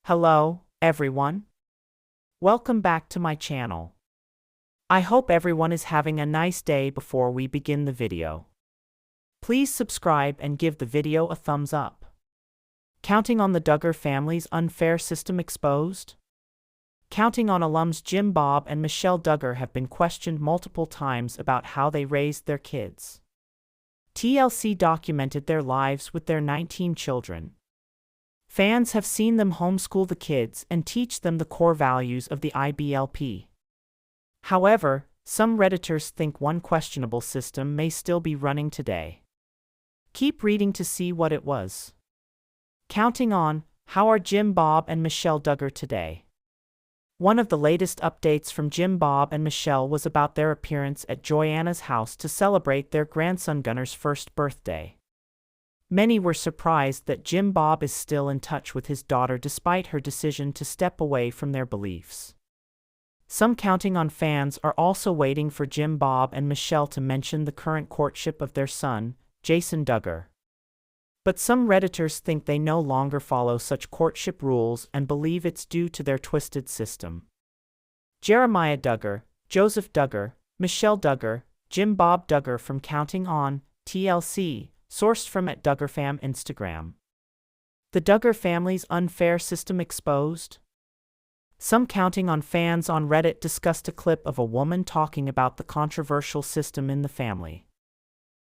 Hello, everyone. Welcome back to my channel. I hope everyone is having a nice day before we begin the video. Please subscribe and give the video a thumbs up. Counting on the Duggar family's unfair system exposed? Counting on alums Jim Bob and Michelle Duggar have been questioned multiple times about how they raised their kids. TLC documented their lives with their 19 children. Fans have seen them homeschool the kids and teach them the core values of the IBLP. However, some Redditors think one questionable system may still be running today. Keep reading to see what it was. Counting on, how are Jim Bob and Michelle Duggar today? One of the latest updates from Jim Bob and Michelle was about their appearance at Joanna's house to celebrate their grandson Gunnar's first birthday. Many were surprised that Jim Bob is still in touch with his daughter despite her decision to step away from their beliefs. Some Counting on fans are also waiting for Jim Bob and Michelle to mention the current courtship of their son, Jason Duggar. But some Redditors think they no longer follow such courtship rules and believe it's due to their twisted system. Jeremiah Duggar, Joseph Duggar, Michelle Duggar, Jim Bob Duggar from Counting on, TLC, sourced from @DuggarFam Instagram. The Duggar family's unfair system exposed? Some Counting on fans on Reddit discussed a clip of a woman talking about the controversial system in the family.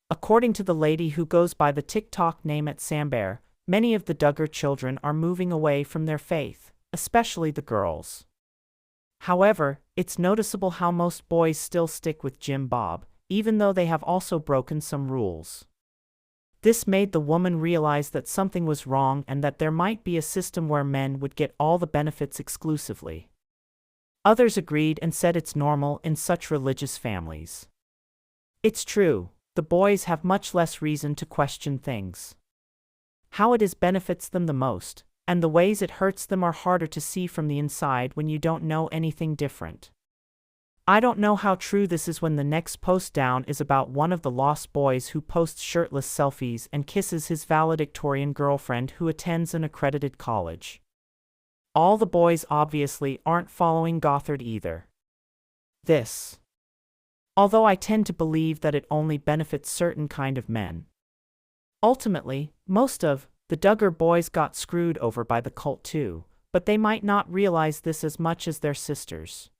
According to the lady who goes by the TikTok name @Sambear, many of the Duggar children are moving away from their faith, especially the girls. However, it's noticeable how most boys still stick with Jim Bob, even though they have also broken some rules. This made the woman realize that something was wrong and that there might be a system where men would get all the benefits exclusively. Others agreed and said it's normal in such religious families. It's true, the boys have much less reason to question things. How it is benefits them the most, and the ways it hurts them are harder to see from the inside when you don't know anything different. I don't know how true this is when the next post down is about one of the lost boys who posts shirtless selfies and kisses his valedictorian girlfriend who attends an accredited college. All the boys obviously aren't following Gothard either. Although I tend to believe that it only benefits certain kind of men. Ultimately, most of the Duggar boys got screwed over by the cult too, but they might not realize this as much as their sisters.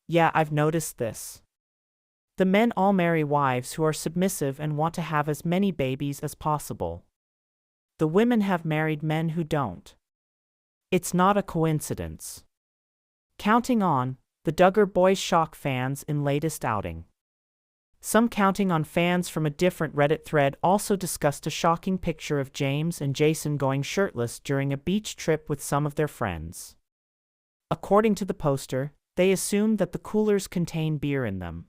Yeah, I've noticed this. The men all marry wives who are submissive and want to have as many babies as possible. The women have married men who don't. It's not a coincidence. Counting on, the Duggar boys shock fans in latest outing. Some Counting on fans from a different Reddit thread also discussed a shocking picture of James and Jason going shirtless during a beach trip with some of their friends. According to the poster, they assumed that the coolers contain beer in them.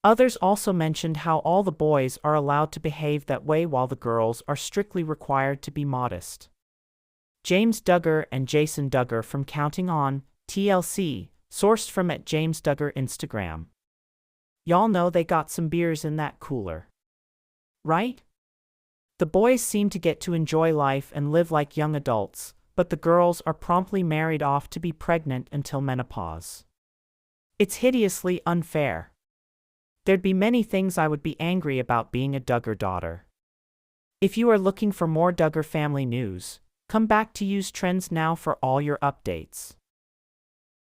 Others also mentioned how all the boys are allowed to behave that way while the girls are strictly required to be modest. James Duggar and Jason Duggar from Counting on, TLC, sourced from @James Duggar Instagram. Y'all know they got some beers in that cooler. Right? The boys seem to get to enjoy life and live like young adults, but the girls are promptly married off to be pregnant until menopause. It's hideously unfair. There'd be many things I would be angry about being a Duggar daughter. If you are looking for more Duggar family news, come back to Use Trends Now for all your updates.